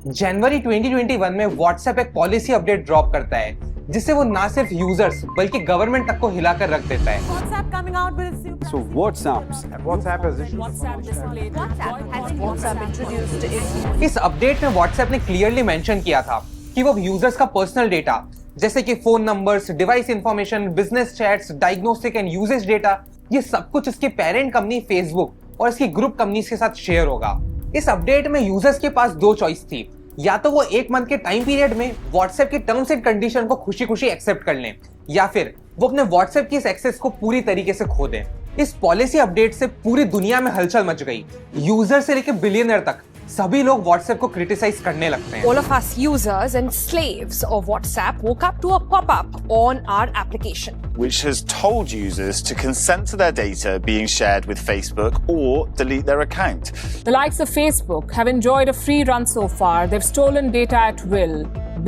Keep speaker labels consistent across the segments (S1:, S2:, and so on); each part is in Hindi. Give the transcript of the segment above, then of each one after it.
S1: जनवरी 2021 में व्हाट्सएप एक पॉलिसी अपडेट ड्रॉप करता है जिससे वो ना सिर्फ यूजर्स बल्कि गवर्नमेंट तक को हिलाकर रख देता है।
S2: WhatsApp coming out with its new
S3: So
S2: WhatsApp introduced its
S1: इस अपडेट में व्हाट्सएप ने क्लियरली मेंशन किया था कि वो यूजर्स का पर्सनल डेटा जैसे कि phone numbers, device information, business chats, diagnostic and usage data, ये सब कुछ इसकी पेरेंट कंपनी फेसबुक और इसकी ग्रुप कंपनीज के साथ शेयर होगा। इस अपडेट में यूजर्स के पास दो चॉइस थी, या तो वो 1 मंथ के टाइम पीरियड में व्हाट्सएप के टर्म्स एंड कंडीशन को खुशी खुशी एक्सेप्ट कर लें, या फिर वो अपने व्हाट्सएप की इस एक्सेस को पूरी तरीके से खो दें। इस पॉलिसी अपडेट से पूरी दुनिया में हलचल मच गई। यूजर से लेकर बिलियनर तक सभी लोग व्हाट्सएप को क्रिटिसाइज करने लगते हैं।
S4: All of us users and slaves of WhatsApp woke up to a pop-up on our application,
S5: which has told users to consent to their data being shared with Facebook or delete their account.
S6: The likes of Facebook have enjoyed a free run so far. They've stolen data at will,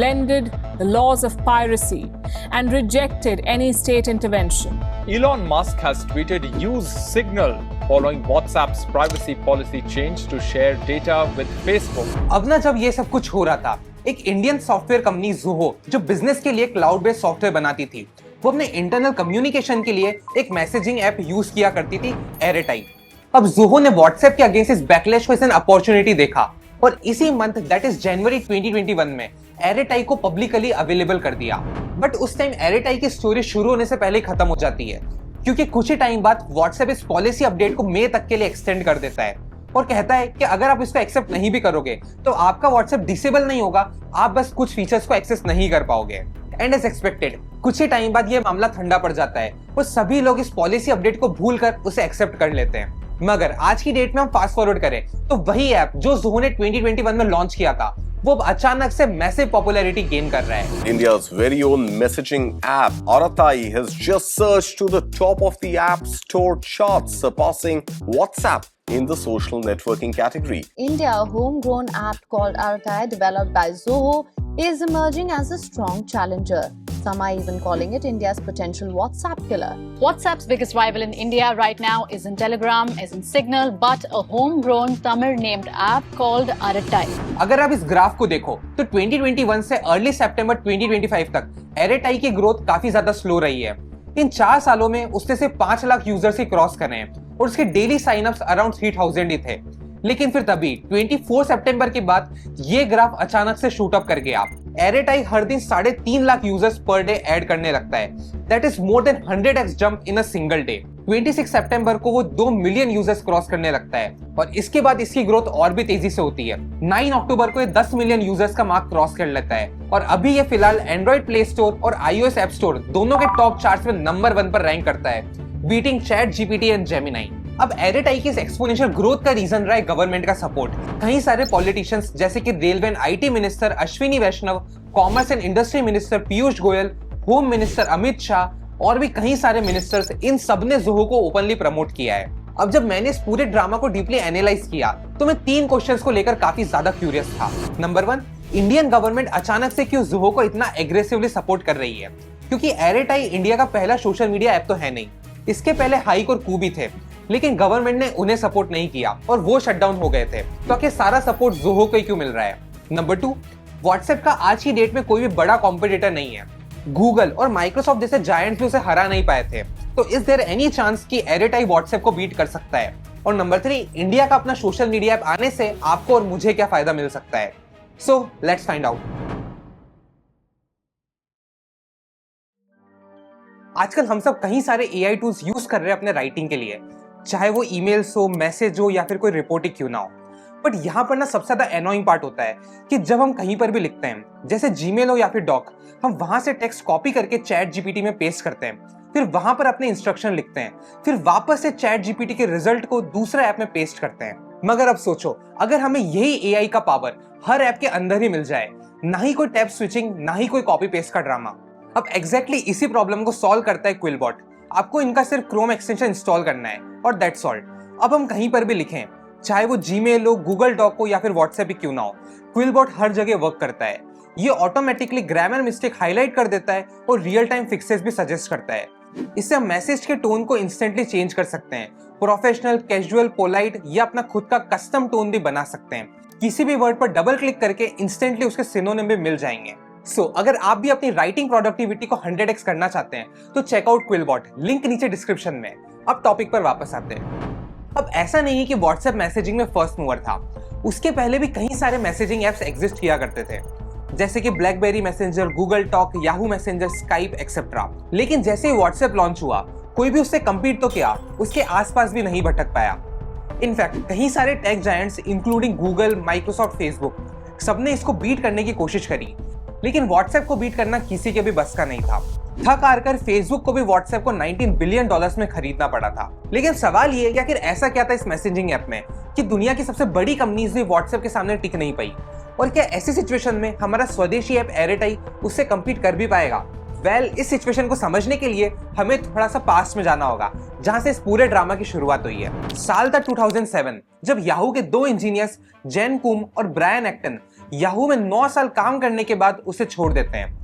S6: blended the laws of piracy, and rejected any state intervention.
S7: Elon Musk has tweeted, "Use Signal," following WhatsApp's privacy policy change to share data with Facebook.
S1: अब ना जब ये सब कुछ हो रहा था, एक इंडियन सॉफ्टवेयर कंपनी Zoho जो बिजनेस के लिए क्लाउड बेस्ड सॉफ्टवेयर बनाती थी, वो अपने इंटरनल कम्युनिकेशन के लिए एक मैसेजिंग ऐप यूज किया करती थी, एरेटाई। अब Zoho ने व्हाट्सएप के अगेंस्ट इस बैकलैश को एज एन अपॉर्चुनिटी देखा और इसी मंथ दैट इज जनवरी 2021 में एरेटाई को पब्लिकली अवेलेबल कर दिया। बट उस टाइम एरेटाई की स्टोरी शुरू होने से पहले ही खत्म हो जाती है, क्योंकि कुछ ही टाइम बाद व्हाट्सएप इस पॉलिसी अपडेट को मई तक के लिए एक्सटेंड कर देता है और कहता है कि अगर आप इसको एक्सेप्ट नहीं भी करोगे तो आपका व्हाट्सएप डिसेबल नहीं होगा, आप बस कुछ फीचर्स को एक्सेस नहीं कर पाओगे। एंड एज एक्सपेक्टेड कुछ ही टाइम बाद ये मामला ठंडा पड़ जाता है और सभी लोग इस पॉलिसी अपडेट को भूलकर उसे एक्सेप्ट कर लेते हैं। मगर आज की डेट में हम फास्ट फॉरवर्ड करें तो वही ऐप जो Zoho ने 2021 में लॉन्च किया था वो अब अचानक से मैसिव पॉपुलैरिटी गेन कर रहा है।
S8: India's very own messaging app, Aratai, has just surged to the top of the App Store charts, surpassing WhatsApp in the social networking category.
S9: India, a homegrown app called Aratai, developed by Zoho, is emerging as a strong challenger. Some are even calling it India's potential WhatsApp killer.
S10: WhatsApp's biggest rival in India right now isn't Telegram, isn't Signal, but a homegrown Tamil-named app called Aratai.
S1: अगर आप इस ग्राफ को देखो तो 2021 से अर्ली सितंबर 2025 तक एरेटाई की ग्रोथ काफी ज्यादा स्लो रही है। इन 4 सालों में उसने सिर्फ 5 लाख यूजर्स ही क्रॉस करे हैं और उसके डेली साइनअप्स अराउंड 3000 ही थे। लेकिन फिर तभी 24 सितंबर के बाद ये ग्राफ अचानक से शूट अप कर गया। एरेटाई हर दिन 3.5 lakh users per day add करने लगता है। That is more than 100x jump in a single day. 26 सितंबर को वो 2 मिलियन यूजर्स क्रॉस करने लगता है और इसके बाद इसकी ग्रोथ और भी तेजी से होती है। 9 अक्टूबर को ये 10 मिलियन यूजर्स का मार्क क्रॉस कर लेता है और अभी ये फिलहाल एंड्रॉइड प्ले स्टोर और iOS ऐप स्टोर दोनों के टॉप चार्ट्स में नंबर 1 पर रैंक करता है, beating chat GPT and Gemini. अब एरेटाई की इस एक्सपोनेंशियल ग्रोथ का रीजन रहा है गवर्नमेंट का सपोर्ट। कई सारे पॉलिटिशियंस जैसे कि railway and IT minister Ashwini Vaishnaw, commerce and industry minister Piyush Goyal, home minister Amit Shah और भी कई सारे मिनिस्टर्स, इन सब ने Zoho को ओपनली प्रमोट किया है। अब जब मैंने इस पूरे ड्रामा को डीपली एनालाइज किया तो मैं 3 क्वेश्चंस को लेकर काफी ज्यादा क्यूरियस था। नंबर 1, इंडियन गवर्नमेंट अचानक से क्यों Zoho को इतना एग्रेसिवली सपोर्ट कर रही है? क्योंकि एरेटाई इंडिया का पहला सोशल मीडिया ऐप तो है नहीं। इसके पहले हाइक और कू भी थे, लेकिन गवर्नमेंट ने उन्हें सपोर्ट नहीं किया और वो शटडाउन हो गए थे। तो आखिर सारा सपोर्ट Zoho को ही क्यों मिल रहा है? नंबर 2, व्हाट्सएप का आज की डेट में कोई भी बड़ा कॉम्पिटिटर नहीं है। गूगल और माइक्रोसॉफ्ट जैसे जायंट्स भी उसे हरा नहीं पाए थे। तो इज देयर एनी चांस कि एरेटाई व्हाट्सएप को बीट कर सकता है? और नंबर 3, इंडिया का अपना सोशल मीडिया ऐप आने से आपको और मुझे क्या फायदा मिल सकता है? So let's find out. आजकल हम सब कई सारे एआई टूल्स यूज कर रहे हैं अपने राइटिंग के लिए, चाहे वो ईमेल्स हो, मैसेज हो या फिर कोई रिपोर्टिंग क्यों ना हो। बट यहाँ पर ना सबसे ज्यादा एनोइंग पार्ट होता है कि जब हम कहीं पर भी लिखते हैं, जैसे जीमेल हो या फिर डॉक, हम वहां से टेक्स्ट कॉपी करके चैट जीपीटी में पेस्ट करते हैं, फिर वहां पर अपने इंस्ट्रक्शन लिखते हैं, फिर वापस से चैट जीपीटी के रिजल्ट को दूसरे ऐप में पेस्ट करते हैं। मगर अब सोचो, अगर हमें यही एआई का पावर हर ऐप के अंदर ही मिल जाए, ना ही कोई टैब स्विचिंग, ना ही कोई कॉपी पेस्ट का ड्रामा। अब एग्जैक्टली इसी प्रॉब्लम को सॉल्व करता है क्विलबॉट। आपको इनका सिर्फ क्रोम एक्सटेंशन इंस्टॉल करना है और दैट्स ऑल। अब हम कहीं पर भी लिखें, चाहे वो जीमेल हो, गूगल डॉक हो या फिर व्हाट्सएप ही क्यों ना हो, क्विलबॉट हर जगह वर्क करता है। ये ऑटोमेटिकली ग्रामर मिस्टेक हाईलाइट कर देता है और रियल टाइम फिक्सेस भी सजेस्ट करता है। इससे हम मैसेज के टोन को इंस्टेंटली चेंज कर सकते हैं, प्रोफेशनल, कैजुअल, पोलाइट या अपना खुद का कस्टम टोन भी बना सकते हैं। किसी भी वर्ड पर डबल क्लिक करके इंस्टेंटली उसके सिनोनिम भी मिल जाएंगे। अगर आप भी अपनी राइटिंग प्रोडक्टिविटी को 100x करना चाहते हैं तो चेकआउट क्विलबॉट, लिंक नीचे डिस्क्रिप्शन में। अब टॉपिक पर वापस आते हैं। अब ऐसा नहीं है कि व्हाट्सएप मैसेजिंग में फर्स्ट मूवर था, उसके पहले भी कई सारे मैसेजिंग एप्स एग्जिस्ट किया करते थे, जैसे कि blackberry messenger, Google talk, Yahoo messenger, Skype etcetera. लेकिन जैसे ही व्हाट्सएप लॉन्च हुआ, कोई भी उससे कम्पीट तो किया, उसके आसपास भी नहीं भटक पाया। इनफैक्ट कई सारे tech giants including Google, Microsoft, Facebook, सबने इसको बीट करने की कोशिश करी, लेकिन व्हाट्सएप को बीट करना किसी के भी बस का नहीं था। थक हार कर फेसबुक को भी व्हाट्सएप को $19 बिलियन में खरीदना पड़ा था। लेकिन सवाल ये कि आखिर ऐसा क्या था इस मैसेजिंग ऐप में कि दुनिया की सबसे बड़ी कंपनीज भी व्हाट्सएप के सामने टिक नहीं पाई, और क्या ऐसी सिचुएशन में हमारा स्वदेशी ऐप एयरटेल उससे कम्पीट कर भी पाएगा? इस सिचुएशन को समझने के लिए हमें थोड़ा सा पास्ट में जाना होगा, जहां से इस पूरे ड्रामा की शुरुआत हुई है। साल था 2007, जब याहू के 2 इंजीनियर्स जेन कुम और ब्रायन एक्टन याहू में 9 साल काम करने के बाद उसे छोड़ देते हैं।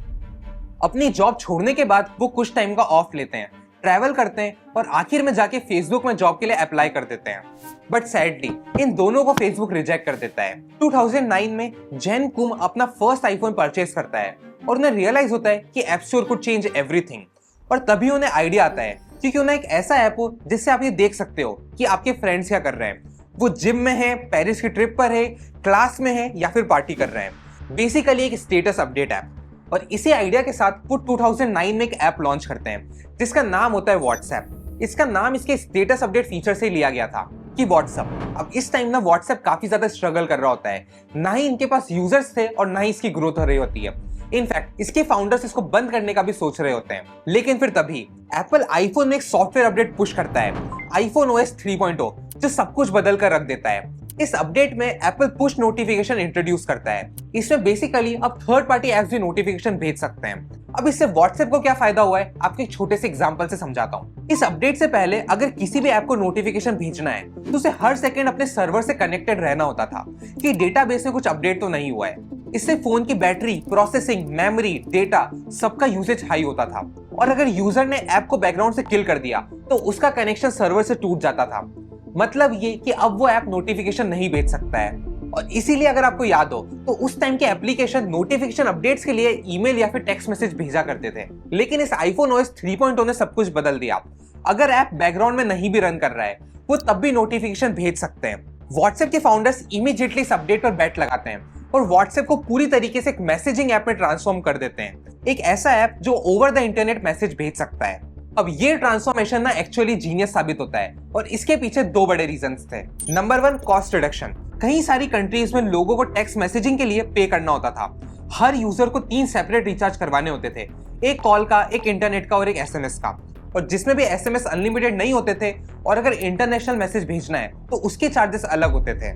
S1: अपनी जॉब छोड़ने के बाद वो कुछ टाइम का ऑफ लेते हैं, ट्रैवल करते हैं और आखिर में जाके फेसबुक में जॉब के लिए अप्लाई कर देते हैं। बट सैडली इन दोनों को फेसबुक रिजेक्ट कर देता है। 2009 में जेन कुम अपना फर्स्ट आईफोन परचेज करता है और उन्हें रियलाइज होता है कि app store could change everything, और तभी उन्हें आइडिया आता है कि क्यों ना एक ऐसा ऐप हो जिससे आप ये देख सकते हो कि आपके फ्रेंड्स क्या कर रहे हैं, वो जिम में है, पेरिस की ट्रिप पर है, क्लास में है या फिर पार्टी कर रहे हैं। बेसिकली एक स्टेटस अपडेट ऐप। और इसी आइडिया के साथ वो 2009 में एक ऐप लॉन्च करते हैं जिसका नाम होता है व्हाट्सएप। इसका नाम इसके स्टेटस अपडेट फीचर से लिया गया था कि व्हाट्सएप। अब इस टाइम ना व्हाट्सएप काफी ज्यादा स्ट्रगल कर रहा होता है, ना ही इनके पास यूजर्स थे और ना ही इसकी ग्रोथ हो रही होती है। इनफैक्ट इसके फाउंडर्स इसको बंद करने का भी सोच रहे होते हैं। लेकिन फिर तभी एप्पल आईफोन में एक सॉफ्टवेयर अपडेट पुश करता है, आईफोन OS 3.0, जो सब कुछ बदल कर रख देता है। इस अपडेट में एप्पल पुश नोटिफिकेशन इंट्रोड्यूस करता है। इसमें बेसिकली अब थर्ड पार्टी एप्स भी नोटिफिकेशन भेज सकते हैं। अब इससे व्हाट्सएप को क्या फायदा हुआ है, आपको एक छोटे से एग्जांपल से समझाता हूँ। इस अपडेट से पहले अगर किसी भी ऐप को नोटिफिकेशन भेजना है तो उसे हर सेकंड अपने सर्वर से कनेक्टेड रहना होता था कि डेटाबेस में कुछ अपडेट तो नहीं हुआ है। इससे फोन की बैटरी, प्रोसेसिंग, मेमोरी, डेटा सबका यूसेज हाई होता था, और अगर यूजर ने ऐप को बैकग्राउंड से किल कर दिया तो उसका कनेक्शन सर्वर से टूट जाता था। मतलब ये कि अब वो ऐप नोटिफिकेशन नहीं भेज सकता है। और इसीलिए अगर आपको याद हो तो उस टाइम के एप्लीकेशन नोटिफिकेशन अपडेट्स के लिए ईमेल या फिर टेक्स्ट मैसेज भेजा करते थे। लेकिन इस आईफोन OS 3.0 ने सब कुछ बदल दिया। अगर ऐप बैकग्राउंड में नहीं भी रन कर रहा है वो तब भी नोटिफिकेशन भेज सकते हैं। व्हाट्सएप के फाउंडर्स इमीडिएटली इस अपडेट पर बेट लगाते हैं और व्हाट्सएप को पूरी तरीके से एक मैसेजिंग ऐप में ट्रांसफॉर्म कर देते हैं, एक ऐसा ऐप जो ओवर द इंटरनेट मैसेज भेज सकता है। अब ये ट्रांसफॉर्मेशन ना एक्चुअली जीनियस साबित होता है, और इसके पीछे 2 बड़े रीजंस थे। Number 1, cost reduction. कई सारी कंट्रीज में लोगों को टेक्स्ट मैसेजिंग के लिए पे करना होता था। हर यूजर को 3 सेपरेट रिचार्ज करवाने होते थे, एक कॉल का, एक इंटरनेट का और एक SMS का। और जिसमें भी SMS अनलिमिटेड नहीं होते थे, और अगर इंटरनेशनल मैसेज भेजना है तो उसके चार्जेस अलग होते थे।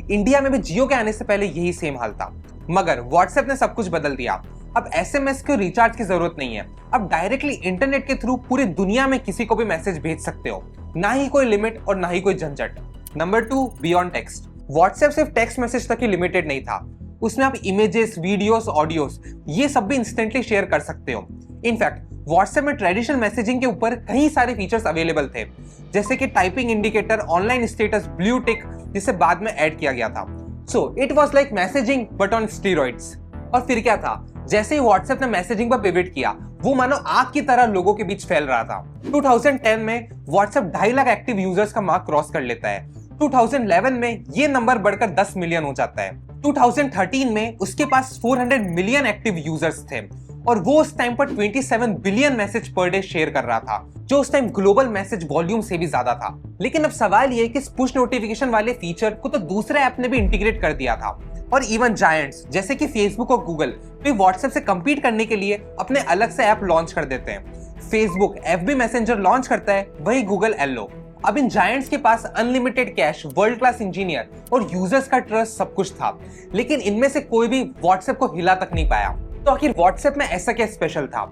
S1: इंडिया में भी जियो के आने से पहले यही सेम हाल था, मगर व्हाट्सएप ने सब कुछ बदल दिया। अब SMS को रिचार्ज की जरूरत नहीं है, अब डायरेक्टली इंटरनेट के थ्रू पूरी दुनिया में किसी को भी मैसेज भेज सकते हो, ना ही कोई लिमिट और ना ही कोई झंझट। Number 2, beyond text. व्हाट्सएप सिर्फ टेक्स्ट मैसेज तक ही लिमिटेड नहीं था, उसमें आप इमेजेस, वीडियोस, ऑडियोस ये सब भी इंस्टेंटली शेयर कर सकते हो। इनफैक्ट व्हाट्सएप में ट्रेडिशनल मैसेजिंग के ऊपर कई सारे फीचर्स अवेलेबल थे, जैसे कि typing indicator, online status, blue tick, जिसे बाद में ऐड किया गया था। So it was like messaging but on steroids. और फिर क्या था, जैसे ही व्हाट्सएप ने मैसेजिंग पर पिवट किया, वो मानो आग की तरह लोगों के बीच फैल रहा था। 2010 में व्हाट्सएप 2.5 लाख एक्टिव यूजर्स का मार्क क्रॉस कर लेता है। 2011 में ये नंबर बढ़कर 10 मिलियन हो जाता है। 2013 में उसके पास 400 मिलियन एक्टिव यूजर्स थे, और वो उस टाइम पर 27 billion message per day share कर रहा था, जो उस टाइम ग्लोबल मैसेज वॉल्यूम से भी ज्यादा था। लेकिन अब सवाल ये कि इस पुश नोटिफिकेशन वाले फीचर को तो दूसरे ऐप ने भी इंटीग्रेट कर दिया था, और इवन जायंट्स जैसे कि फेसबुक और गूगल भी व्हाट्सएप से compete करने के लिए अपने अलग से ऐप लॉन्च कर देते हैं। फेसबुक FB मैसेंजर लॉन्च करता है, वही गूगल Allo। अब इन जायंट्स के पास unlimited cash, world class engineer और यूजर्स का ट्रस्ट सब कुछ था, लेकिन इनमें से कोई भी व्हाट्सएप को हिला तक नहीं पाया। तो आखिर व्हाट्सएप में ऐसा क्या स्पेशल था?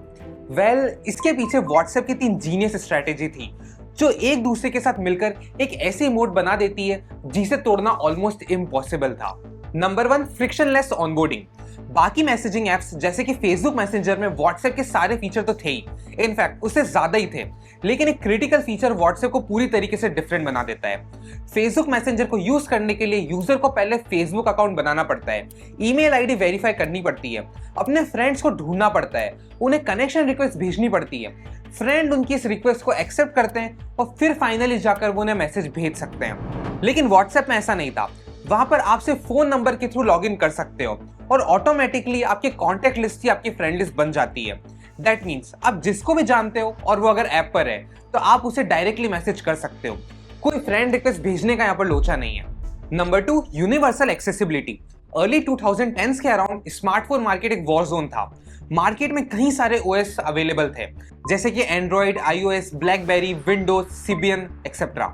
S1: इसके पीछे व्हाट्सएप की 3 जीनियस स्ट्रेटेजी थी, जो एक दूसरे के साथ मिलकर एक ऐसी मोड बना देती है जिसे तोड़ना ऑलमोस्ट इम्पॉसिबल था। Number 1, frictionless onboarding. बाकी मैसेजिंग एप्स जैसे कि फेसबुक मैसेंजर में व्हाट्सएप के सारे फीचर तो थे ही, इनफैक्ट उससे ज्यादा ही थे, लेकिन एक क्रिटिकल फीचर व्हाट्सएप को पूरी तरीके से डिफरेंट बना देता है। फेसबुक मैसेंजर को यूज करने के लिए यूजर को पहले फेसबुक अकाउंट बनाना पड़ता है, ईमेल आईडी वेरीफाई करनी पड़ती है, अपने फ्रेंड्स को ढूंढना पड़ता है, उन्हें कनेक्शन रिक्वेस्ट भेजनी पड़ती है, फ्रेंड उनकी इस रिक्वेस्ट को एक्सेप्ट करते हैं और फिर फाइनली जाकर वो उन्हें मैसेज भेज सकते हैं। लेकिन व्हाट्सएप में ऐसा नहीं था। वहां पर आप सिर्फ फोन नंबर के थ्रू लॉगिन कर सकते हो और ऑटोमेटिकली आपके कॉन्टेक्ट लिस्ट ही आपकी फ्रेंड लिस्ट बन जाती है। दैट मीन्स आप जिसको भी जानते हो और वो अगर ऐप पर है तो आप उसे डायरेक्टली मैसेज कर सकते हो। कोई फ्रेंड रिक्वेस्ट भेजने का यहाँ पर लोचा नहीं है। Number 2, universal accessibility. Early 2010s के अराउंड स्मार्टफोन मार्केट एक वॉर जोन था। मार्केट में कई सारे ओएस अवेलेबल थे, जैसे कि Android, iOS, BlackBerry, Windows, Symbian etcetera.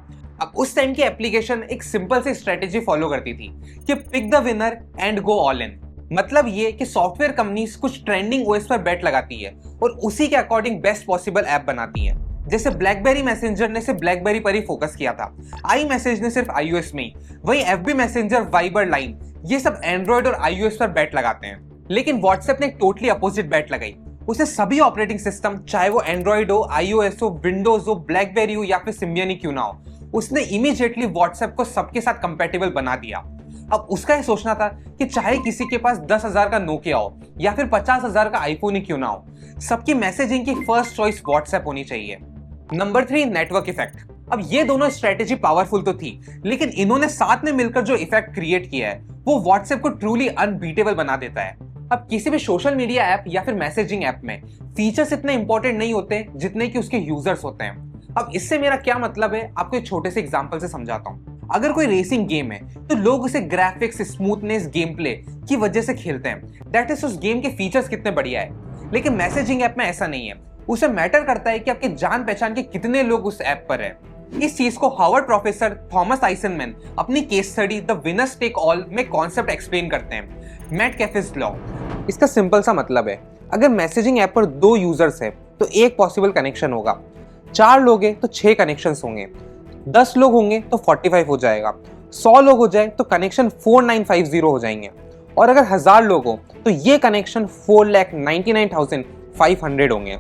S1: अब उस टाइम की एप्लीकेशन एक सिंपल सी स्ट्रेटेजी फॉलो करती थी कि pick the winner and go all in. मतलब ये कि सॉफ्टवेयर कंपनीज कुछ ट्रेंडिंग ओएस पर बेट लगाती है और उसी के अकॉर्डिंग बेस्ट पॉसिबल ऐप बनाती है। जैसे ब्लैकबेरी मैसेंजर ने सिर्फ ब्लैकबेरी पर ही फोकस किया था, आई मैसेज ने सिर्फ आईओएस में ही, वही एफबी मैसेंजर, वाइबर, लाइन ये सब एंड्रॉइड और आईओएस पर बेट लगाते हैं। लेकिन व्हाट्सएप ने एक टोटली अपोजिट बेट लगाई। उसे सभी ऑपरेटिंग सिस्टम, चाहे वो एंड्रॉइड हो, आईओएस हो, विंडोज हो, ब्लैकबेरी हो या फिर सिम्बियन ही क्यों ना हो, उसने इमीडिएटली व्हाट्सएप को सबके साथ कंपैटिबल बना दिया। अब उसका ये सोचना था कि चाहे किसी के पास 10,000 का नोकिया हो या फिर 50,000 का आईफोन ही क्यों ना हो, सबकी मैसेजिंग की फर्स्ट चॉइस व्हाट्सएप होनी चाहिए। Number 3, network effect. अब ये दोनों स्ट्रेटेजी पावरफुल तो थी, लेकिन इन्होंने साथ में मिलकर जो इफेक्ट क्रिएट किया है वो व्हाट्सएप को ट्रूली अनबीटेबल बना देता है। अब किसी भी सोशल मीडिया ऐप या फिर मैसेजिंग ऐप में फीचर्स इतने इंपॉर्टेंट नहीं होते जितने कि उसके यूजर्स होते हैं। अब इससे मेरा क्या मतलब है, आपको एक छोटे से एग्जांपल से समझाता हूँ। अगर कोई रेसिंग गेम है तो लोग उसे ग्राफिक्स, स्मूथनेस, गेम प्ले की वजह से खेलते हैं, दैट इज उस गेम के फीचर्स कितने बढ़िया है। लेकिन मैसेजिंग ऐप में ऐसा नहीं है, उसे मैटर करता है कि आपके जान पहचान के कितने लोग उस ऐप पर हैं। इस चीज को हार्वर्ड प्रोफेसर थॉमस आइसनमैन अपनी case study the winners take all में कॉन्सेप्ट एक्सप्लेन करते हैं, मैटकैफे's लॉ। इसका सिंपल सा मतलब है, अगर मैसेजिंग ऐप पर 2 यूजर्स है तो एक पॉसिबल कनेक्शन होगा, 4 लोग हैं तो 6 कनेक्शंस होंगे, 10 लोग होंगे तो 45 हो जाएगा, 100 लोग हो जाए तो कनेक्शन 4950 हो जाएंगे, और अगर 1000 लोग हो तो ये कनेक्शन 4,99,500 होंगे।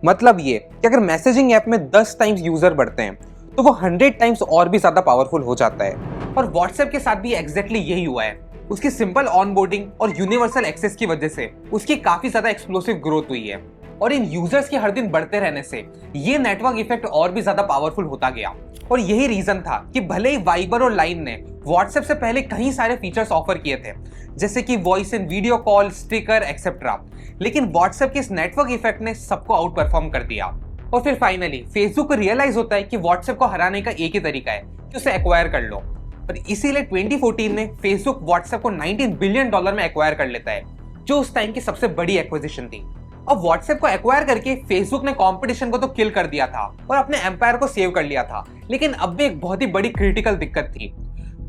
S1: मतलब ये कि अगर मैसेजिंग ऐप में 10 टाइम्स यूजर बढ़ते हैं तो वो 100 टाइम्स और भी ज्यादा पावरफुल हो जाता है। और व्हाट्सएप के साथ भी एग्जैक्टली यही हुआ है। उसकी सिंपल ऑनबोर्डिंग और यूनिवर्सल एक्सेस की वजह से उसकी काफी ज्यादा एक्सप्लोसिव ग्रोथ हुई है, और इन यूजर्स के हर दिन बढ़ते रहने से ये नेटवर्क इफेक्ट और भी ज्यादा पावरफुल होता गया। और यही रीजन था कि भले ही वाइबर और लाइन ने व्हाट्सएप से पहले कई सारे फीचर्स ऑफर किए थे, जैसे कि voice and video call, sticker etcetera, लेकिन व्हाट्सएप के इस नेटवर्क इफेक्ट ने सबको आउट परफॉर्म कर दिया। और फिर फाइनली फेसबुक को रियलाइज होता है कि व्हाट्सएप को हराने का एक ही तरीका है कि उसे एक्वायर कर लो, और इसीलिए 2014 में फेसबुक व्हाट्सएप को $19 बिलियन में एक्वायर कर लेता है, जो उस टाइम की सबसे बड़ी एक्विजिशन थी। अब व्हाट्सएप को एक्वायर करके फेसबुक ने कंपटीशन को तो किल कर दिया था और अपने एम्पायर को सेव कर लिया था, लेकिन अब भी एक बहुत ही बड़ी क्रिटिकल दिक्कत थी।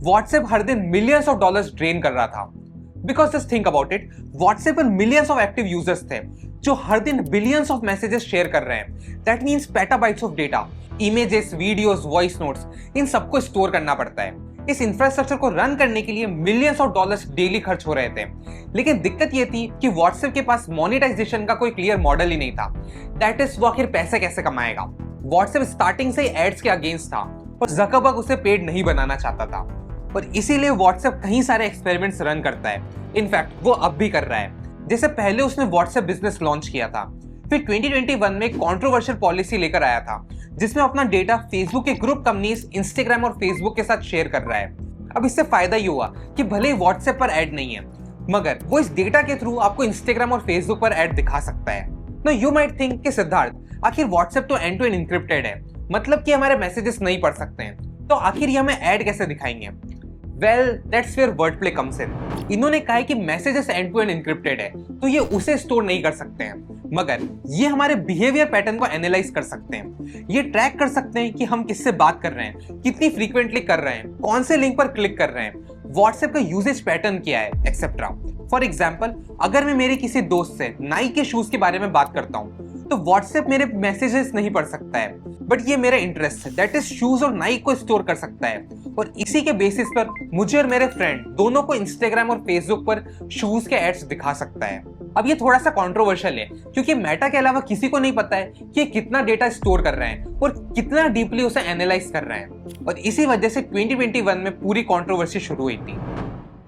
S1: व्हाट्सएप हर दिन मिलियंस ऑफ डॉलर्स ड्रेन कर रहा था, because just think about it, WhatsApp पर मिलियंस ऑफ एक्टिव यूजर्स थे जो हर दिन बिलियंस ऑफ मैसेजेस शेयर कर रहे हैं। That means petabytes of data, images, videos, voice notes, इन सबको स्टोर करना पड़ता है। इस इंफ्रास्ट्रक्चर को रन करने के लिए मिलियंस ऑफ डॉलर्स डेली खर्च हो रहे थे, लेकिन दिक्कत ये थी कि व्हाट्सएप के पास मोनेटाइजेशन का कोई क्लियर मॉडल ही नहीं था। दैट इज वो आखिर पैसे कैसे कमाएगा। व्हाट्सएप स्टार्टिंग से ही एड्स के अगेंस्ट था और ज़करबर्ग उसे पेड नहीं बनाना चाहता था, और इसीलिए व्हाट्सएप कई सारे एक्सपेरिमेंट्स रन करता है। इनफैक्ट वो अब भी कर रहा है। जैसे पहले उसने व्हाट्सएप बिजनेस लॉन्च किया था, फिर 2021 में कंट्रोवर्शियल पॉलिसी लेकर आया था जिसमें अपना डेटा फेसबुक के ग्रुप कंपनीज इंस्टाग्राम और फेसबुक के साथ शेयर कर रहा है। अब इससे फायदा ये हुआ कि भले ही व्हाट्सएप पर ऐड नहीं है, मगर वो इस डेटा के थ्रू आपको इंस्टाग्राम और फेसबुक पर ऐड दिखा सकता है। नाउ यू माइट थिंक कि सिद्धार्थ, आखिर व्हाट्सएप तो एंड टू एंड इंक्रिप्टेड है, मतलब कि हमारे मैसेजेस नहीं पढ़ सकते हैं, तो आखिर ये हमें ऐड कैसे दिखाएंगे? Well, that's where word play comes in. इन्होंने कहा है कि messages end to end encrypted है तो ये उसे स्टोर नहीं कर सकते हैं, मगर ये हमारे बिहेवियर पैटर्न को एनालाइज कर सकते हैं। ये ट्रैक कर सकते हैं कि हम किससे बात कर रहे हैं, कितनी फ्रीक्वेंटली कर रहे हैं, कौन से लिंक पर क्लिक कर रहे हैं, व्हाट्सएप का यूजेज पैटर्न क्या है, एक्सेट्रा। फॉर एग्जाम्पल, अगर मैं मेरे किसी दोस्त से नाइक के शूज के बारे में बात करता हूँ तो व्हाट्सएप मेरे मैसेजेस नहीं पढ़ सकता है, बट ये मेरा इंटरेस्ट है, दैट इज शूज और नाइक को स्टोर कर सकता है, और इसी के बेसिस पर मुझे और मेरे फ्रेंड दोनों को इंस्टाग्राम और फेसबुक पर शूज के एड्स दिखा सकता है। अब ये थोड़ा सा कंट्रोवर्शियल है, क्योंकि मेटा के अलावा किसी को नहीं पता है कि ये कितना डेटा स्टोर कर रहे हैं और कितना डीपली उसे एनालाइज कर रहे हैं, और इसी वजह से 2021 में पूरी कंट्रोवर्सी शुरू हुई थी।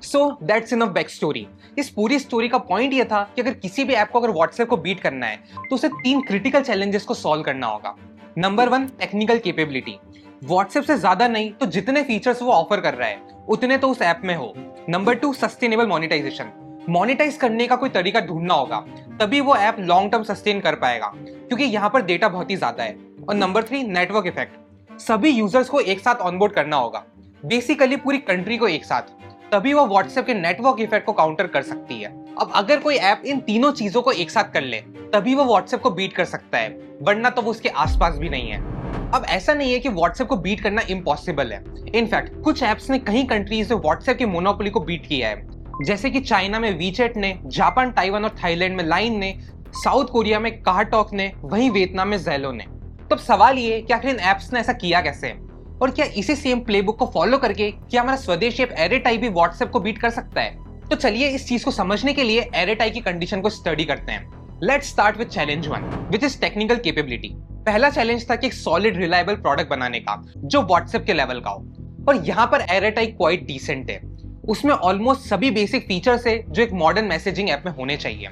S1: So that's enough back story. इस पूरी स्टोरी का पॉइंट ये था कि अगर किसी भी ऐप को अगर व्हाट्सएप को बीट करना है तो उसे 3 क्रिटिकल चैलेंजेस को सॉल्व करना होगा। Number 1, technical capability. व्हाट्सएप से ज्यादा नहीं तो जितने फीचर्स वो ऑफर कर रहा है उतने तो उस ऐप में हो। Number 2, sustainable monetization. मोनेटाइज करने का कोई तरीका ढूंढना होगा, तभी वो ऐप लॉन्ग टर्म सस्टेन कर पाएगा, क्योंकि यहाँ पर डेटा बहुत ही ज्यादा है। और नंबर 3, नेटवर्क इफेक्ट। सभी यूजर्स को एक साथ ऑनबोर्ड करना होगा, बेसिकली पूरी कंट्री को एक साथ, तभी वो व्हाट्सएप के नेटवर्क इफेक्ट को काउंटर कर सकती है। अब अगर कोई ऐप इन तीनों चीजों को एक साथ कर ले तभी वो व्हाट्सएप को बीट कर सकता है, वरना तो वो उसके आसपास भी नहीं है। अब ऐसा नहीं है कि व्हाट्सएप को बीट करना इम्पॉसिबल है। इनफैक्ट कुछ ऐप्स ने कई कंट्रीज में व्हाट्सएप की मोनोपोली को बीट किया है, जैसे कि चाइना में वीचैट ने, जापान, ताइवान और थाईलैंड में लाइन ने, साउथ कोरिया में काहटॉक ने, वहीं वियतनाम में ज़ेलो ने। तो अब सवाल ये कि आखिर इन ऐप्स ने ऐसा किया कैसे, और क्या इसी सेम प्लेबुक को फॉलो करके क्या हमारा स्वदेशी ऐप एरेटाई भी व्हाट्सएप को बीट कर सकता है? तो चलिए इस चीज को समझने के लिए एरेटाई की कंडीशन को स्टडी करते हैं। Let's start with challenge 1, which is technical capability. पहला चैलेंज था कि एक सॉलिड रिलायबल प्रोडक्ट बनाने का जो व्हाट्सएप के लेवल का हो, और यहाँ पर एरेटाई क्वाइट डिसेंट है। उसमें ऑलमोस्ट सभी बेसिक फीचर्स है जो एक मॉडर्न मैसेजिंग ऐप में होने चाहिए,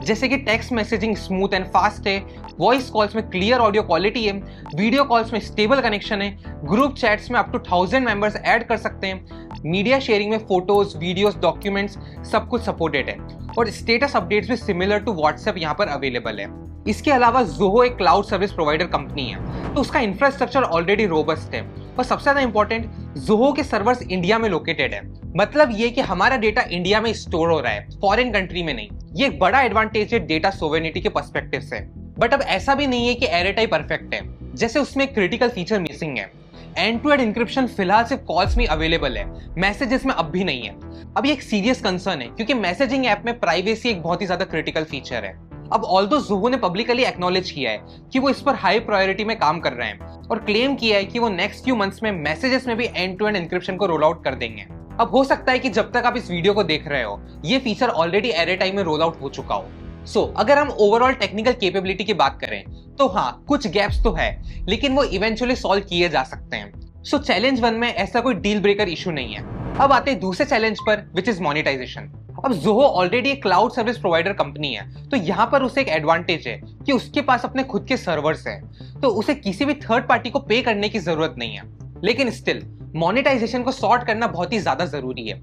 S1: जैसे कि text messaging smooth and fast है, वॉइस कॉल्स में क्लियर ऑडियो क्वालिटी है, वीडियो कॉल्स में स्टेबल कनेक्शन है, ग्रुप चैट्स में अप टू 1000 मेंबर्स ऐड कर सकते हैं, मीडिया शेयरिंग में फोटोज, वीडियोस, डॉक्यूमेंट्स सब कुछ सपोर्टेड है, और स्टेटस अपडेट्स भी सिमिलर टू व्हाट्सएप यहाँ पर अवेलेबल है। इसके अलावा ज़ोहो एक क्लाउड सर्विस प्रोवाइडर कंपनी है, तो उसका इंफ्रास्ट्रक्चर ऑलरेडी रोबस्ट है, और सबसे ज्यादा इंपॉर्टेंट, ज़ोहो के सर्वर्स इंडिया में लोकेटेड है। मतलब ये कि हमारा डेटा इंडिया में स्टोर हो रहा है, फॉरेन कंट्री में नहीं। ये एक बड़ा एडवांटेज है डेटा सोवेनिटी के पर्सपेक्टिव से। बट अब ऐसा भी नहीं है कि एरेटाई परफेक्ट है, जैसे उसमें एक क्रिटिकल फीचर मिसिंग है। एंड टू एंड इंक्रिप्शन फिलहाल सिर्फ कॉल्स में अवेलेबल है, मैसेजेस में अब भी नहीं है। अब ये एक सीरियस कंसर्न है, क्योंकि मैसेजिंग ऐप में प्राइवेसी एक बहुत ही ज्यादा क्रिटिकल फीचर है। अब ऑल्दो ज़ोहो ने पब्लिकली एक्नॉलेज किया है कि वो इस पर हाई प्रायोरिटी में काम कर रहे हैं, और क्लेम किया है कि वो नेक्स्ट फ्यू मंथ्स में मैसेजेस में भी एंड टू एंड इंक्रिप्शन को रोल आउट कर देंगे। अब हो सकता है कि जब तक आप इस वीडियो को देख रहे हो ये फीचर ऑलरेडी एरेटाई में रोल आउट हो चुका हो। सो अगर हम ओवरऑल टेक्निकल कैपेबिलिटी की बात करें तो हाँ, कुछ गैप्स तो है, लेकिन वो इवेंचुअली सॉल्व किए जा सकते हैं। सो चैलेंज 1 में ऐसा कोई डील ब्रेकर इशू नहीं है। अब आते हैं दूसरे चैलेंज पर, विच इज मोनेटाइजेशन। अब ज़ोहो ऑलरेडी एक क्लाउड सर्विस प्रोवाइडर कंपनी है, तो यहाँ पर उसे एक एडवांटेज है कि उसके पास अपने खुद के सर्वर्स हैं, तो उसे किसी भी थर्ड पार्टी को पे करने की जरूरत नहीं है। लेकिन स्टिल मोनेटाइजेशन को सॉर्ट करना बहुत ही ज्यादा जरूरी है,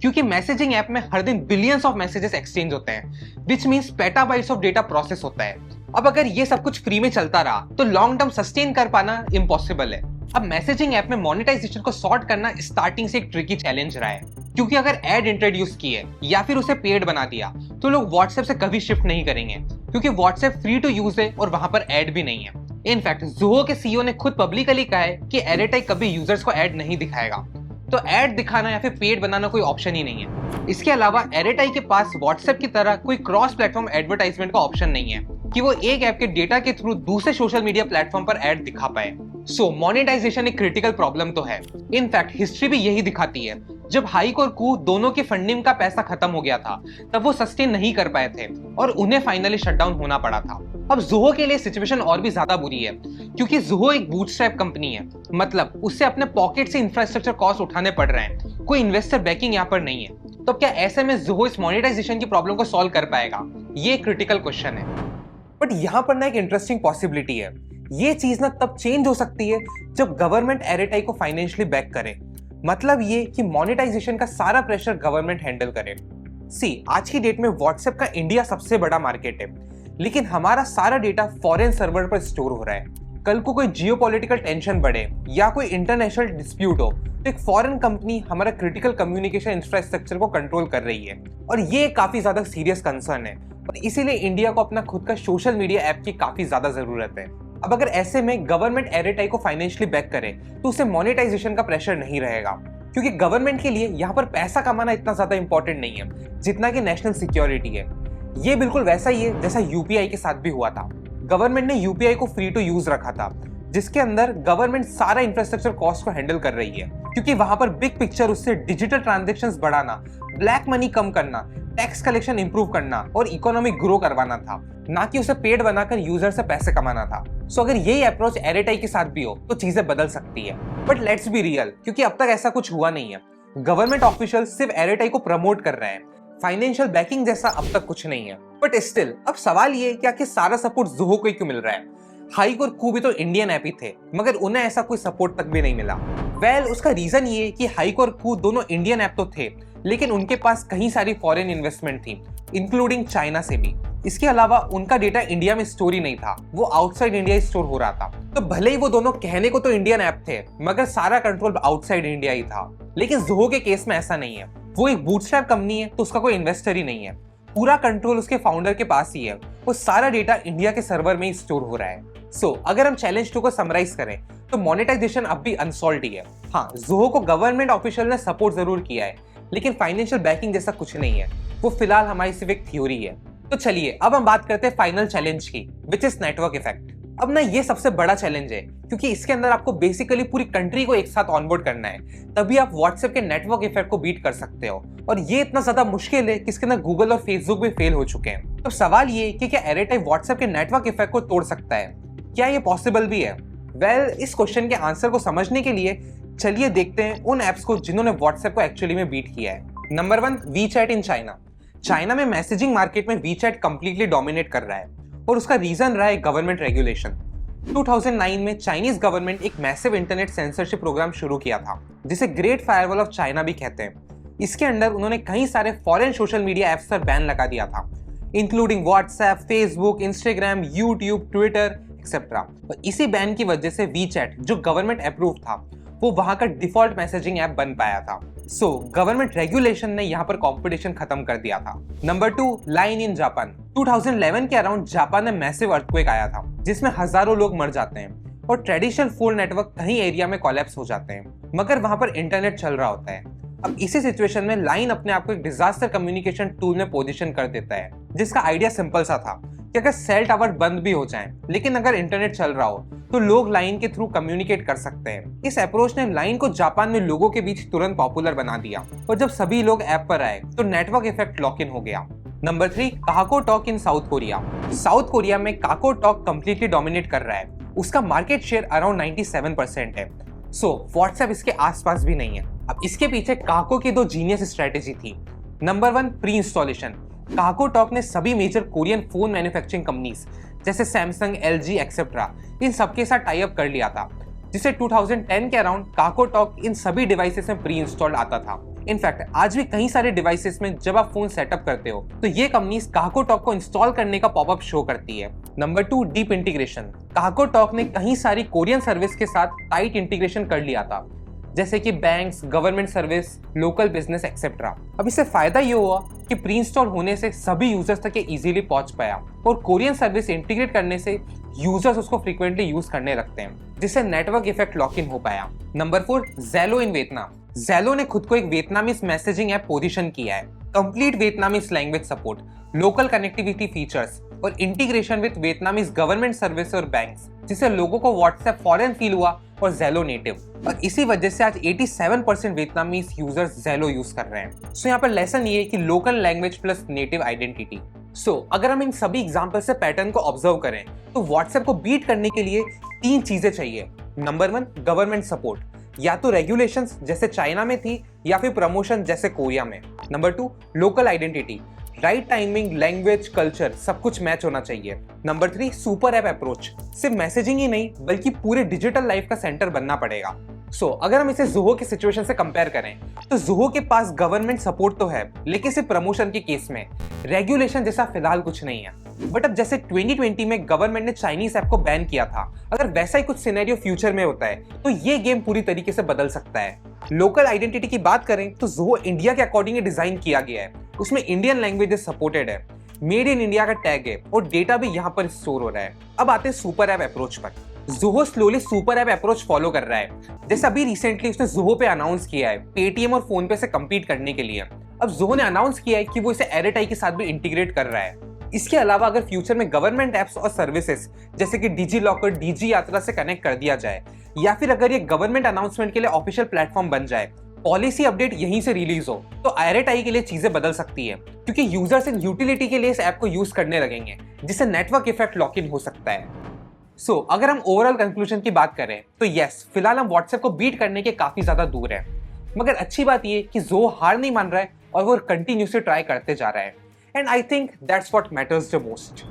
S1: क्योंकि मैसेजिंग ऐप में हर दिन बिलियंस ऑफ मैसेजेस एक्सचेंज होते हैं, which means petabytes of data process होता है। अब अगर ये सब कुछ फ्री में चलता रहा तो लॉन्ग टर्म सस्टेन कर पाना इम्पॉसिबल है। अब मैसेजिंग ऐप में मोनेटाइजेशन को सॉर्ट करना स्टार्टिंग से एक ट्रिकी चैलेंज रहा है, क्योंकि अगर एड इंट्रोड्यूस किए या फिर उसे पेड बना दिया तो लोग व्हाट्सएप से कभी शिफ्ट नहीं करेंगे, क्योंकि व्हाट्सएप फ्री टू यूज है और वहां पर एड भी नहीं है। इनफैक्ट ज़ोहो के सीईओ ने खुद पब्लिकली कहा है कि एरेटाई कभी यूजर्स को एड नहीं दिखाएगा, तो एड दिखाना या फिर पेड बनाना कोई ऑप्शन ही नहीं है। इसके अलावा एरेटाई के पास व्हाट्सएप की तरह कोई क्रॉस प्लेटफॉर्म एडवर्टाइजमेंट का ऑप्शन नहीं है कि वो एक ऐप के डेटा के थ्रू दूसरे सोशल मीडिया प्लेटफॉर्म पर एड दिखा पाए। सो मोनेटाइजेशन एक क्रिटिकल प्रॉब्लम तो है। इनफैक्ट हिस्ट्री भी यही दिखाती है, जब हाइक और कू दोनों के फंडिंग का पैसा खत्म हो गया था तब वो सस्टेन नहीं कर पाए थे और उन्हें फाइनली शटडाउन होना पड़ा था। अब ज़ोहो के लिए सिचुएशन और भी ज्यादा बुरी है, क्योंकि ज़ोहो एक बूटस्ट्रैप कंपनी है, मतलब उससे अपने पॉकेट से इंफ्रास्ट्रक्चर कॉस्ट उठाने पड़ रहे हैं, कोई इन्वेस्टर बैकिंग यहाँ पर नहीं है। तो क्या ऐसे में ज़ोहो इस मोनेटाइजेशन की प्रॉब्लम को सॉल्व कर पाएगा? ये क्रिटिकल क्वेश्चन है। बट यहाँ पर ना एक इंटरेस्टिंग पॉसिबिलिटी है। ये चीज ना तब चेंज हो सकती है जब गवर्नमेंट एरेटाई को फाइनेंशियली बैक करे। मतलब ये कि मोनेटाइजेशन का सारा प्रेशर गवर्नमेंट हैंडल करे। सी, आज की डेट में व्हाट्सएप का इंडिया सबसे बड़ा मार्केट है, लेकिन हमारा सारा डेटा फॉरेन सर्वर पर स्टोर हो रहा है। कल को कोई जियोपॉलिटिकल टेंशन बढ़े या कोई इंटरनेशनल डिस्प्यूट हो तो एक फॉरेन कंपनी हमारा क्रिटिकल कम्युनिकेशन इंफ्रास्ट्रक्चर को कंट्रोल कर रही है, और ये काफी ज्यादा सीरियस कंसर्न है, और इसीलिए इंडिया को अपना खुद का सोशल मीडिया ऐप की काफी ज्यादा जरूरत है। अब अगर ऐसे में गवर्नमेंट एरेटाई को फाइनेंशियली बैक करे तो उसे मोनेटाइजेशन का प्रेशर नहीं रहेगा, क्योंकि गवर्नमेंट के लिए यहाँ पर पैसा कमाना इतना ज्यादा इंपॉर्टेंट नहीं है जितना कि नेशनल सिक्योरिटी है। ये बिल्कुल वैसा ही है जैसा यूपीआई के साथ भी हुआ था। गवर्नमेंट ने यूपीआई को फ्री टू यूज रखा था, जिसके अंदर गवर्नमेंट सारा इंफ्रास्ट्रक्चर कॉस्ट को हैंडल कर रही है, क्योंकि वहां पर बिग पिक्चर उससे डिजिटल ट्रांजैक्शंस बढ़ाना, ब्लैक मनी कम करना, टैक्स कलेक्शन इंप्रूव करना और इकोनॉमिक ग्रो करवाना था, ना कि उसे पेड बनाकर यूजर से पैसे कमाना था। सो अगर यही अप्रोच एयरटेल के साथ भी हो तो चीजें बदल सकती है। बट लेट्स बी रियल, क्योंकि अब तक ऐसा कुछ हुआ नहीं है। गवर्नमेंट ऑफिशियल सिर्फ एयरटेल को प्रमोट कर रहे हैं, फाइनेंशियल बैकिंग जैसा अब तक कुछ नहीं है। बट स्टिल अब सवाल ये कि आखिर सारा सपोर्ट ज़ोहो को ही क्यों मिल रहा है? हाइक और कू भी तो इंडियन ऐप ही थे, मगर उन्हें ऐसा कोई सपोर्ट तक भी नहीं मिला। वेल, उसका रीजन ये कि हाइक और कू दोनों इंडियन ऐप तो थे, लेकिन उनके पास कहीं सारी फॉरेन इन्वेस्टमेंट थी, इंक्लूडिंग चाइना से भी। इसके अलावा उनका डेटा इंडिया में स्टोर ही नहीं था, वो आउटसाइड इंडिया ही स्टोर हो रहा था। तो भले ही वो दोनों कहने को तो इंडियन ऐप थे, मगर सारा कंट्रोल आउटसाइड इंडिया ही था। लेकिन ज़ोहो के केस में ऐसा नहीं है। वो एक बूटस्ट्रैप कंपनी है, तो उसका कोई इन्वेस्टर ही नहीं है। पूरा कंट्रोल उसके फाउंडर के पास ही है। वो सारा डेटा इंडिया के सर्वर में ही स्टोर हो रहा है। सो अगर हम चैलेंज 2 को समराइज करें तो मोनेटाइजेशन अब भी अनसॉल्व्ड ही है। हाँ, ज़ोहो को गवर्नमेंट ऑफिशियल ने सपोर्ट जरूर किया है, लेकिन फाइनेंशियल बैकिंग जैसा कुछ नहीं है। वो फिलहाल हमारी सिर्फ एक थ्योरी है। तो चलिए अब हम बात करते हैं फाइनल चैलेंज की, विच इज नेटवर्क इफेक्ट। अब ना ये सबसे बड़ा चैलेंज है, क्योंकि इसके अंदर आपको बेसिकली पूरी कंट्री को एक साथ ऑनबोर्ड करना है, तभी आप व्हाट्सएप के नेटवर्क इफेक्ट को बीट कर सकते हो। और ये इतना ज्यादा मुश्किल है कि इसके अंदर गूगल और फेसबुक भी फेल हो चुके हैं। तो सवाल ये कि क्या एयरटेल व्हाट्सएप के नेटवर्क इफेक्ट को तोड़ सकता है? क्या ये पॉसिबल भी है? वेल, इस क्वेश्चन के आंसर को समझने के लिए चलिए देखते हैं उन एप्स को जिन्होंने व्हाट्सएप को एक्चुअली में बीट किया है। Number 1, WeChat in China. China में मैसेजिंग मार्केट में वीचैट कंप्लीटली डोमिनेट कर रहा है, और उसका रीजन रहा है गवर्नमेंट रेगुलेशन। 2009 में चाइनीज गवर्नमेंट एक मैसिव इंटरनेट सेंसरशिप प्रोग्राम शुरू किया था, जिसे ग्रेट फायरवॉल ऑफ चाइना भी कहते हैं। इसके अंदर उन्होंने कई सारे फॉरेन सोशल मीडिया एप्स पर बैन लगा दिया था, including WhatsApp, Facebook, Instagram, YouTube, Twitter etcetera. और इसी बैन की वजह से वीचैट, जो गवर्नमेंट अप्रूव था, वो वहां का डिफॉल्ट मैसेजिंग ऐप बन पाया था। सो गवर्नमेंट रेगुलेशन ने यहाँ पर कंपटीशन खत्म कर दिया था। Number 2, line in Japan. 2011 के अराउंड जापान में मैसिव अर्थक्वेक आया था, जिसमें हजारों लोग मर जाते हैं और ट्रेडिशनल फोन नेटवर्क कहीं एरिया में कोलैप्स हो जाते हैं, मगर वहां पर इंटरनेट चल रहा होता है। अब इसी सिचुएशन में लाइन अपने आप को एक डिजास्टर कम्युनिकेशन टूल में पोजीशन कर देता है, जिसका आइडिया सिंपल सा था कि अगर सेल टावर बंद भी हो जाएं, लेकिन अगर इंटरनेट चल रहा हो तो लोग लाइन के थ्रू कम्युनिकेट कर सकते हैं। इस अप्रोच ने लाइन को जापान में लोगों के बीच तुरंत पॉपुलर बना दिया, और जब सभी लोग ऐप पर आए तो नेटवर्क इफेक्ट लॉक इन हो गया। Number 3, Kako talk in south Korea. South Korea में काको टॉक कंप्लीटली डोमिनेट कर रहा है। उसका मार्केट शेयर अराउंड 97% है। सो व्हाट्सएप इसके आसपास भी नहीं है। अब इसके पीछे काको की 2 जीनियस स्ट्रेटेजी थी। Number 1, pre installation. KakaoTalk ने सभी major Korean phone manufacturing companies जैसे सैमसंग, LG एक्सेट्रा इन सबके साथ टाई अप कर लिया था, जिसे 2010 के अराउंड काको टॉक इन सभी डिवाइसेस में प्री इंस्टॉल्ड आता था। इनफैक्ट आज भी कई सारे डिवाइसेस में जब आप फोन सेटअप करते हो तो ये कंपनीज काको टॉक को इंस्टॉल करने का पॉपअप शो करती है। Number 2, deep integration. KakaoTalk ने कई सारी कोरियन सर्विस के साथ टाइट इंटीग्रेशन कर लिया था, जैसे कि banks, government service, local business etcetera. अब इससे फायदा ये हुआ कि प्री इंस्टॉल होने से सभी यूजर्स तक ये इजीली पहुंच पाया, और कोरियन सर्विस इंटीग्रेट करने से यूजर्स उसको फ्रीक्वेंटली यूज करने लगते हैं, जिससे नेटवर्क इफेक्ट लॉक इन हो पाया। Number 4, ज़ेलो in Vietnam. ज़ेलो ने खुद को एक वियतनामीज मैसेजिंग ऐप पोजीशन किया है। Complete Vietnamese language support, local connectivity features और integration with Vietnamese government service और बैंक्स, जिससे लोगों को व्हाट्सएप फॉरेन फील हुआ और ज़ेलो नेटिव। और इसी वजह से आज 87% वियतनामीज यूजर्स ज़ेलो यूज कर रहे हैं। सो यहाँ पर लेसन ये है कि local language plus native identity. So अगर हम इन सभी एग्जांपल से पैटर्न को ऑब्जर्व करें तो व्हाट्सएप को बीट करने के लिए 3 चीजें चाहिए। नंबर 1, गवर्नमेंट सपोर्ट, या तो रेगुलेशंस जैसे चाइना में थी या फिर प्रमोशन जैसे कोरिया में। Number 2, local identity, right timing, language, culture सब कुछ मैच होना चाहिए। नंबर 3, सुपर ऐप अप्रोच, सिर्फ मैसेजिंग ही नहीं बल्कि पूरे डिजिटल लाइफ का सेंटर बनना पड़ेगा। सो अगर हम इसे ज़ोहो की सिचुएशन से कंपेयर करें तो ज़ोहो के पास गवर्नमेंट सपोर्ट तो है, लेकिन सिर्फ प्रमोशन के केस में रेगुलेशन जैसा फिलहाल कुछ नहीं है। बट अब जैसे 2020 में गवर्नमेंट ने चाइनीज ऐप को बैन किया था, अगर वैसा ही कुछ सिनेरियो फ्यूचर में होता है तो ये गेम पूरी तरीके से बदल सकता है। लोकल आइडेंटिटी की बात करें तो ज़ोहो इंडिया के अकॉर्डिंग डिजाइन किया गया है, उसमें इंडियन लैंग्वेजेस सपोर्टेड है, मेड इन इंडिया का टैग है और डेटा भी यहाँ पर स्टोर हो रहा है। अब आते हैं सुपर ऐप अप्रोच पर। Zoho slowly super app approach follow कर रहा है, जैसे अभी रिसेंटली उसने ज़ोहो पे अनाउंस किया है पेटीएम और फोन पे से कम्पीट करने के लिए। अब ज़ोहो ने अनाउंस किया है कि वो इसे एयरटेल के साथ भी इंटीग्रेट कर रहा है। इसके अलावा अगर फ्यूचर में गवर्नमेंट एप्स और सर्विसेज जैसे कि डिजी लॉकर, डीजी यात्रा से कनेक्ट कर दिया जाए, या फिर अगर ये गवर्नमेंट अनाउंसमेंट के लिए ऑफिशियल प्लेटफॉर्म बन जाए, पॉलिसी अपडेट यहीं से रिलीज हो, तो IRATI के लिए चीजें बदल सकती है, क्योंकि यूजर्स इन यूटिलिटी के लिए इस ऐप को यूज करने लगेंगे, जिससे नेटवर्क इफेक्ट लॉक इन हो सकता है। सो अगर हम ओवरऑल कंक्लूजन की बात करें तो यस, फिलहाल हम व्हाट्सएप को बीट करने के काफी ज्यादा दूर है, मगर अच्छी बात ये कि जो हार नहीं मान रहा है और वो कंटिन्यूसली ट्राई करते जा रहा है, and I think that's what matters the most.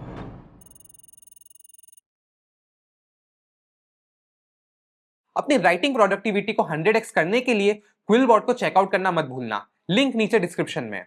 S1: अपनी राइटिंग प्रोडक्टिविटी को 100x करने के लिए क्विलबॉट को चेकआउट करना मत भूलना, लिंक नीचे डिस्क्रिप्शन में है।